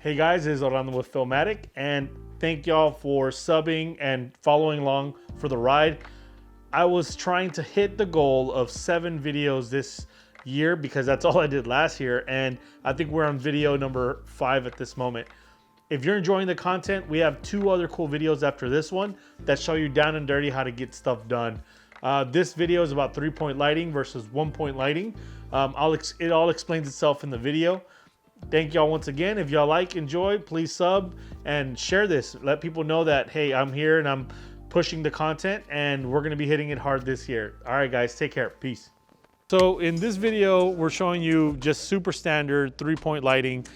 Hey guys, this is Orlando with Filmatic, and thank y'all for subbing and following along for the ride. I was trying to hit the goal of 7 videos this year because that's all I did last year, and I think we're on video number 5 at this moment. If you're enjoying the content, we have 2 other cool videos after this one that show you down and dirty how to get stuff done. This video is about 3-point lighting versus 1-point lighting. It all explains itself in the video. Thank y'all once again. If y'all enjoy, please sub and share this. Let people know that, hey, I'm here and I'm pushing the content and we're gonna be hitting it hard this year. All right, guys, take care. Peace. So in this video, we're showing you just super standard 3-point lighting.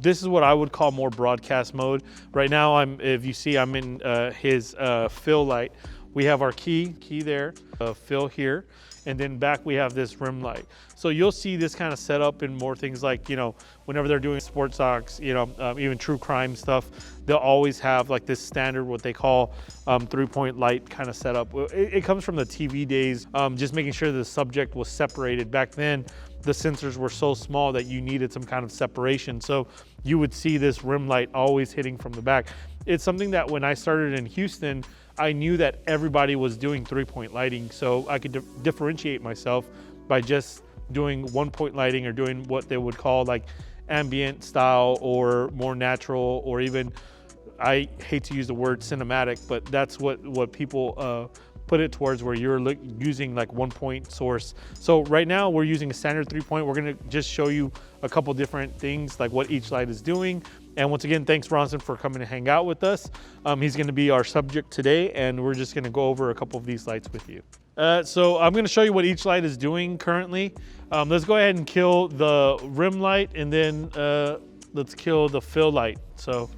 This is what I would call more broadcast mode. Right now, if you see, I'm in his fill light. We have our key there, fill here, and then back we have this rim light. So you'll see this kind of setup in more things like, whenever they're doing sports docs, even true crime stuff, they'll always have like this standard, what they call 3-point light kind of setup. It comes from the TV days, just making sure the subject was separated. Back then, the sensors were so small that you needed some kind of separation. So you would see this rim light always hitting from the back. It's something that when I started in Houston, I knew that everybody was doing 3-point lighting, so I could differentiate myself by just doing 1-point lighting or doing what they would call like ambient style or more natural, or even, I hate to use the word cinematic, but that's what people put it towards, where you're using like 1-point source. So right now we're using a standard 3-point. We're gonna just show you a couple different things, like what each light is doing. And once again, thanks Bronson for coming to hang out with us. He's gonna be our subject today, and we're just gonna go over a couple of these lights with you. So I'm gonna show you what each light is doing currently. Let's go ahead and kill the rim light, and then let's kill the fill light. So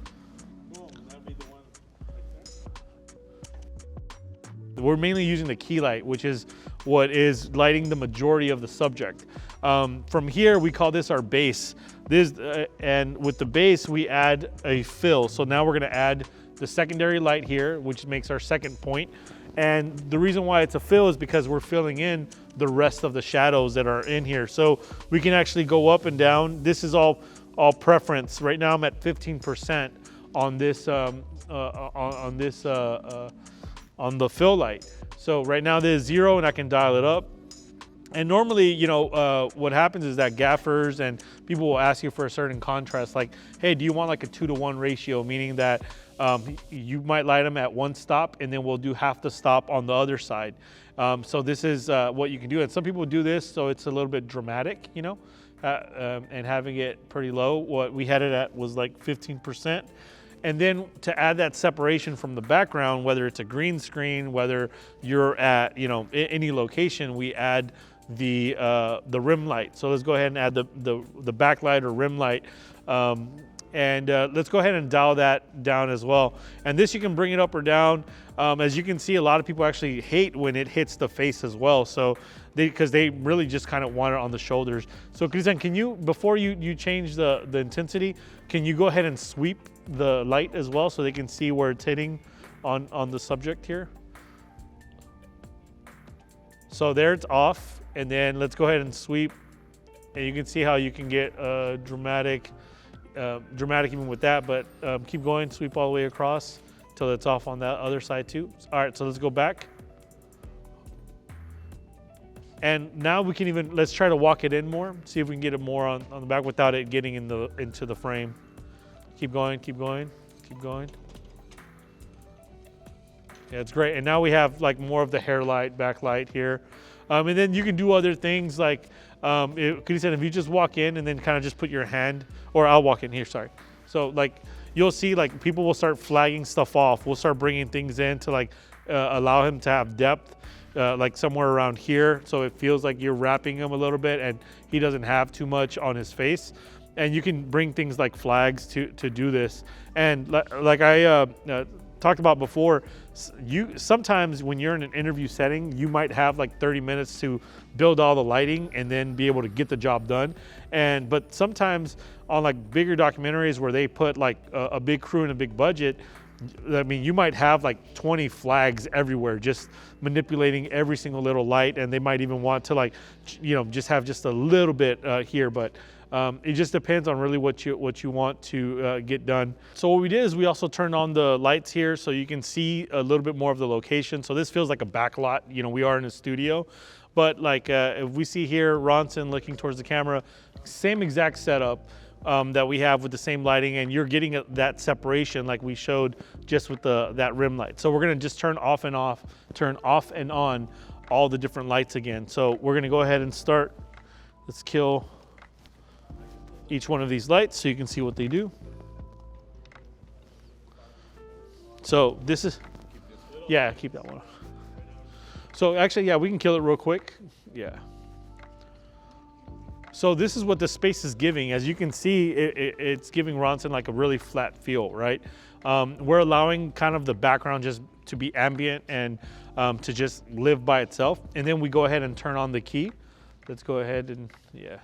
that'd be the one right there. We're mainly using the key light, which is what is lighting the majority of the subject. From here, we call this our base. And with the base, we add a fill. So now we're gonna add the secondary light here, which makes our 2nd point. And the reason why it's a fill is because we're filling in the rest of the shadows that are in here. So we can actually go up and down. This is all preference. Right now I'm at 15% on this on the fill light. So right now there's 0 and I can dial it up. And normally, what happens is that gaffers and people will ask you for a certain contrast, like, hey, do you want like a 2-to-1 ratio, meaning that you might light them at 1 stop and then we'll do half the stop on the other side. So this is what you can do. And some people do this so it's a little bit dramatic, and having it pretty low. What we had it at was like 15%. And then to add that separation from the background, whether it's a green screen, whether you're at any location, we add the rim light. So let's go ahead and add the backlight or rim light, and let's go ahead and dial that down as well. And this, you can bring it up or down. As you can see, a lot of people actually hate when it hits the face as well. So because they really just kind of want it on the shoulders. So Cristian, can you, before you change the intensity, can you go ahead and sweep the light as well so they can see where it's hitting on the subject here? So there, it's off. And then let's go ahead and sweep, and you can see how you can get dramatic even with that, but keep going, sweep all the way across till it's off on that other side too. All right, so let's go back. And now we can let's try to walk it in more, see if we can get it more on the back without it getting into the frame. Keep going, keep going, keep going. Yeah, it's great. And now we have like more of the hair light, backlight here. And then you can do other things like, if you just walk in and then kind of just put your hand, or I'll walk in here, sorry. So like, you'll see like people will start flagging stuff off. We'll start bringing things in to like allow him to have depth, like somewhere around here. So it feels like you're wrapping him a little bit and he doesn't have too much on his face. And you can bring things like flags to do this. And like I talked about before, sometimes when you're in an interview setting, you might have like 30 minutes to build all the lighting and then be able to get the job done. But sometimes on like bigger documentaries where they put like a big crew and a big budget, I mean, you might have like 20 flags everywhere, just manipulating every single little light, and they might even want to like, just have just a little bit here. But It just depends on really what you want to get done. So what we did is we also turned on the lights here so you can see a little bit more of the location. So this feels like a back lot. You know, we are in a studio, but like if we see here, Ronson looking towards the camera, same exact setup that we have with the same lighting, and you're getting that separation like we showed just with that rim light. So we're gonna just turn off and on all the different lights again. So we're gonna go ahead and start. Let's kill each one of these lights so you can see what they do. So this is, yeah, keep that one. So actually, yeah, we can kill it real quick. Yeah. So this is what the space is giving. As you can see, it's giving Ronson like a really flat feel, right? We're allowing kind of the background just to be ambient and to just live by itself. And then we go ahead and turn on the key. Let's go ahead and, yeah.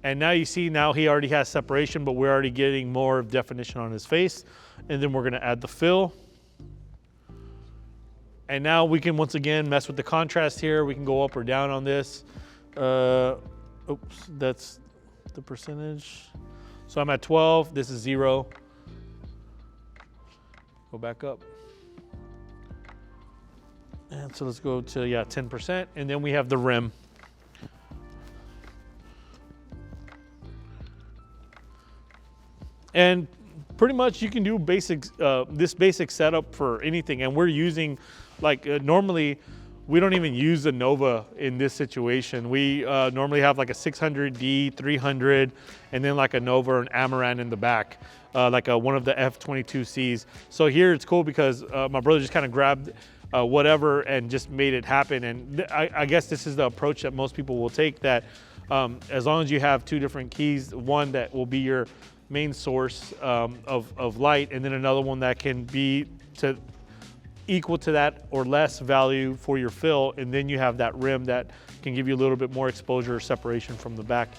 And now you see, now he already has separation, but we're already getting more definition on his face. And then we're gonna add the fill. And now we can once again mess with the contrast here. We can go up or down on this. Oops, that's the percentage. So I'm at 12, this is 0. Go back up. And so let's go to, yeah, 10%. And then we have the rim. And pretty much you can do this basic setup for anything. And we're using, like normally, we don't even use a Nova in this situation. We normally have like a 600D, 300, and then like a Nova or an Amaran in the back, like one of the F22Cs. So here it's cool because my brother just kind of grabbed whatever and just made it happen. And I guess this is the approach that most people will take, that as long as you have two different keys, one that will be your main source of light, and then another one that can be equal to that or less value for your fill, and then you have that rim that can give you a little bit more exposure or separation from the back.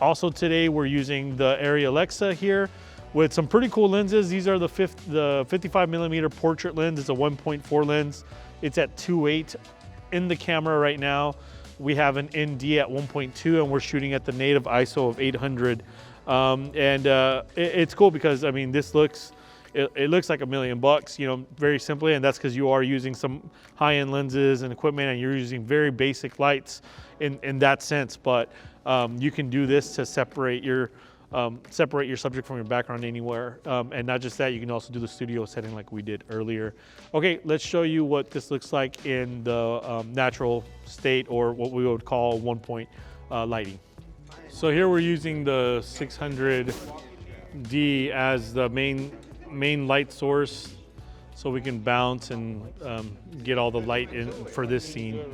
Also today we're using the Arri Alexa here with some pretty cool lenses. These are the 55mm portrait lens. It's a 1.4 lens. It's at 2.8 in the camera right now. We have an ND at 1.2 and we're shooting at the native ISO of 800. It's cool because, I mean, this looks, it looks like $1 million, you know, very simply, and that's because you are using some high-end lenses and equipment, and you're using very basic lights in that sense. But you can do this to separate your subject from your background anywhere, and not just that, you can also do the studio setting like we did earlier. Okay, let's show you what this looks like in the natural state, or what we would call one-point lighting. So here we're using the 600D as the main light source, so we can bounce and get all the light in for this scene.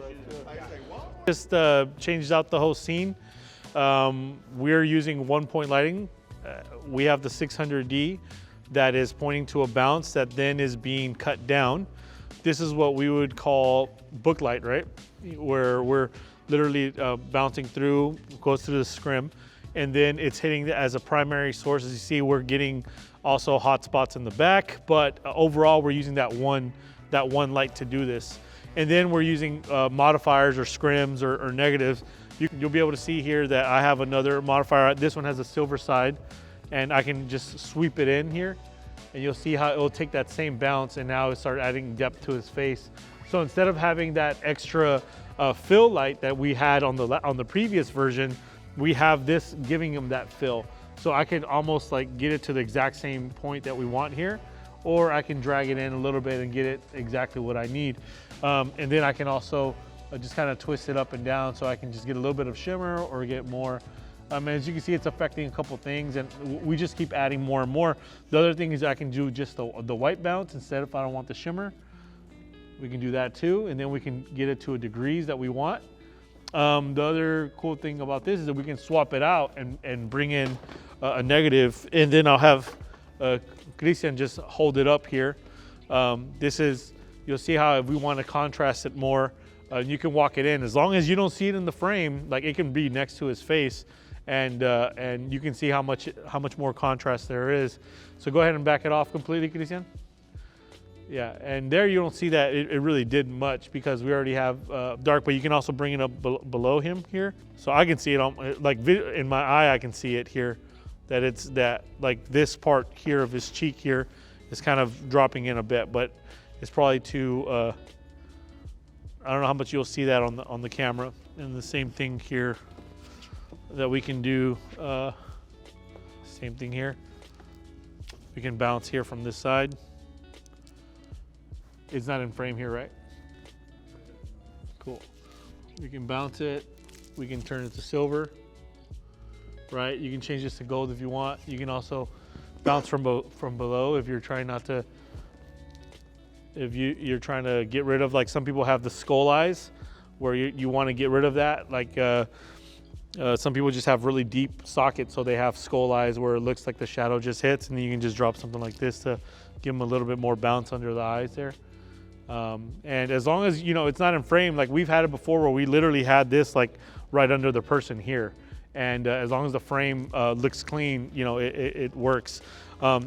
Just changed out the whole scene. We're using one-point lighting. We have the 600D that is pointing to a bounce that then is being cut down. This is what we would call book light, right? Where we're literally bouncing through, goes through the scrim, and then it's hitting as a primary source. As you see, we're getting also hot spots in the back, but overall we're using that one light to do this. And then we're using modifiers or scrims or negatives. You'll be able to see here that I have another modifier. This one has a silver side, and I can just sweep it in here, and you'll see how it will take that same bounce and now start adding depth to his face. So instead of having that extra fill light that we had on the previous version, we have this giving him that fill. So I can almost like get it to the exact same point that we want here, or I can drag it in a little bit and get it exactly what I need. And then I can also just kind of twist it up and down, so I can just get a little bit of shimmer or get more. As you can see, it's affecting a couple things, and we just keep adding more and more. The other thing is I can do just the white bounce instead if I don't want the shimmer. We can do that too, and then we can get it to a degrees that we want. The other cool thing about this is that we can swap it out and bring in a negative, and then I'll have Christian just hold it up here. You'll see how if we want to contrast it more, you can walk it in. As long as you don't see it in the frame, like it can be next to his face, and you can see how much more contrast there is. So go ahead and back it off completely, Christian. Yeah, and there you don't see that it really did much because we already have dark, but you can also bring it up below him here. So I can see it on, like in my eye, I can see it here, that it's that, like this part here of his cheek here is kind of dropping in a bit, but it's probably too, I don't know how much you'll see that on the camera. And the same thing here that we can do, same thing here. We can bounce here from this side. It's not in frame here, right? Cool. We can bounce it. We can turn it to silver, right? You can change this to gold if you want. You can also bounce from below if you're trying not to, if you're trying to get rid of, like some people have the skull eyes where you want to get rid of that. Like some people just have really deep sockets, so they have skull eyes where it looks like the shadow just hits, and then you can just drop something like this to give them a little bit more bounce under the eyes there. And as long as, you know, it's not in frame, like we've had it before where we literally had this like right under the person here. And as long as the frame looks clean, you know, it works.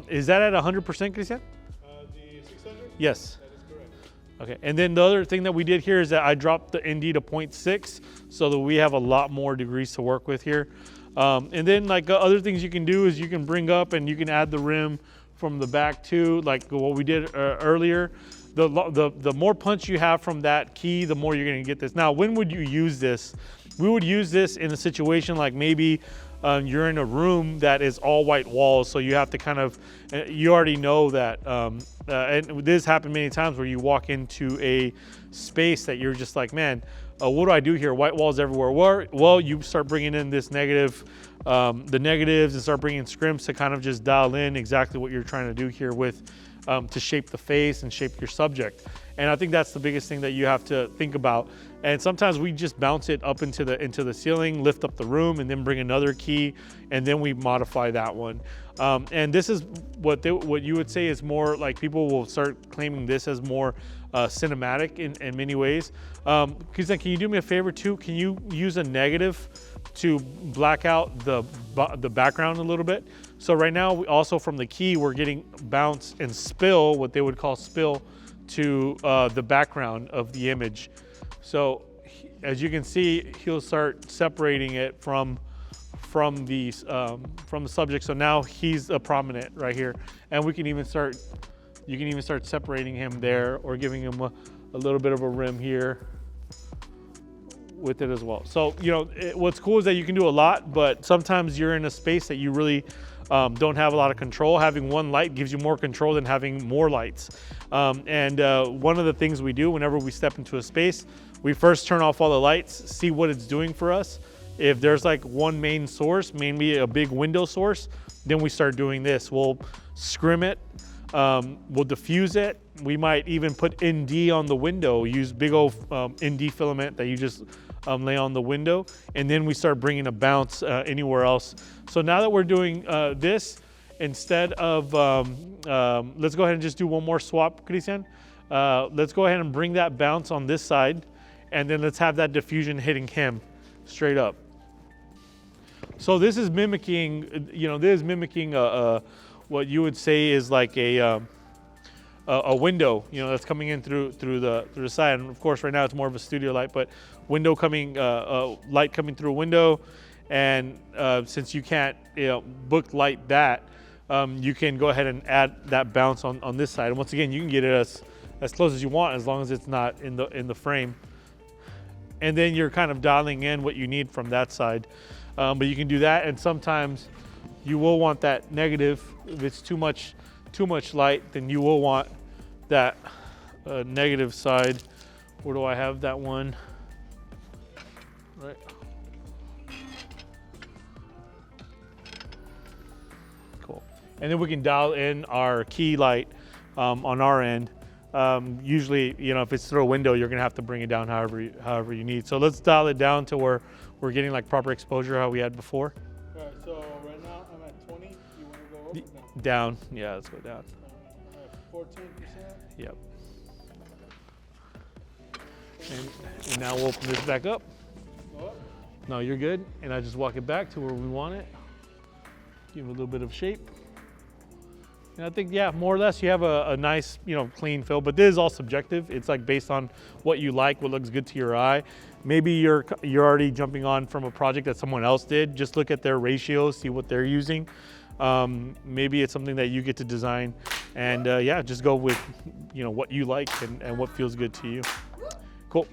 Is that at 100%, Christian? The 600? Yes. That is correct. Okay, and then the other thing that we did here is that I dropped the ND to 0.6 so that we have a lot more degrees to work with here. And then like other things you can do is you can bring up and you can add the rim from the back too, like what we did earlier. The more punch you have from that key, the more you're gonna get this. Now, when would you use this? We would use this in a situation like maybe you're in a room that is all white walls, so you have to kind of, you already know that, and this happened many times where you walk into a space that you're just like, man, what do I do here? White walls everywhere. Well, you start bringing in this negative, the negatives, and start bringing scrimps to kind of just dial in exactly what you're trying to do here with, to shape the face and shape your subject. And I think that's the biggest thing that you have to think about. And sometimes we just bounce it up into the ceiling, lift up the room, and then bring another key, and then we modify that one. And this is what you would say is more like, people will start claiming this as more cinematic in many ways. Can you do me a favor too? Can you use a negative to black out the background a little bit? So right now, we also from the key, we're getting bounce and spill, what they would call spill, to the background of the image. So as you can see, he'll start separating it from the subject. So now he's a prominent right here, and we can even start. You can even start separating him there, or giving him a little bit of a rim here with it as well. So you know what's cool is that you can do a lot, but sometimes you're in a space that you really don't have a lot of control. Having one light gives you more control than having more lights. And one of the things we do whenever we step into a space, we first turn off all the lights, see what it's doing for us. If there's like one main source, mainly a big window source, then we start doing this. We'll scrim it, we'll diffuse it. We might even put ND on the window, use big old ND filament that you just lay on the window, and then we start bringing a bounce anywhere else. So now that we're doing this, instead of, let's go ahead and just do one more swap, Christian. Let's go ahead and bring that bounce on this side, and then let's have that diffusion hitting him straight up. So this is mimicking, you know, this is mimicking what you would say is like a window, you know, that's coming in through the side. And of course, right now it's more of a studio light, but window coming, light coming through a window. And since you can't, you know, book light that, you can go ahead and add that bounce on this side. And once again, you can get it as close as you want, as long as it's not in the frame. And then you're kind of dialing in what you need from that side. But you can do that, and sometimes you will want that negative. If it's too much light, then you will want that negative side. Where do I have that one? Right. Cool. And then we can dial in our key light on our end. Usually, you know, if it's through a window, you're gonna have to bring it down however you need. So let's dial it down to where we're getting like proper exposure how we had before. All right, so right now I'm at 20. You want to go up or down? Down, yeah, let's go down. 14%. Yep. And now we'll open this back up. Go up. No, you're good. And I just walk it back to where we want it. Give it a little bit of shape. And I think, yeah, more or less you have a nice, you know, clean fill, but this is all subjective. It's like based on what you like, what looks good to your eye. Maybe you're already jumping on from a project that someone else did. Just look at their ratios, see what they're using. Maybe it's something that you get to design, and yeah, just go with, you know, what you like and what feels good to you. Cool.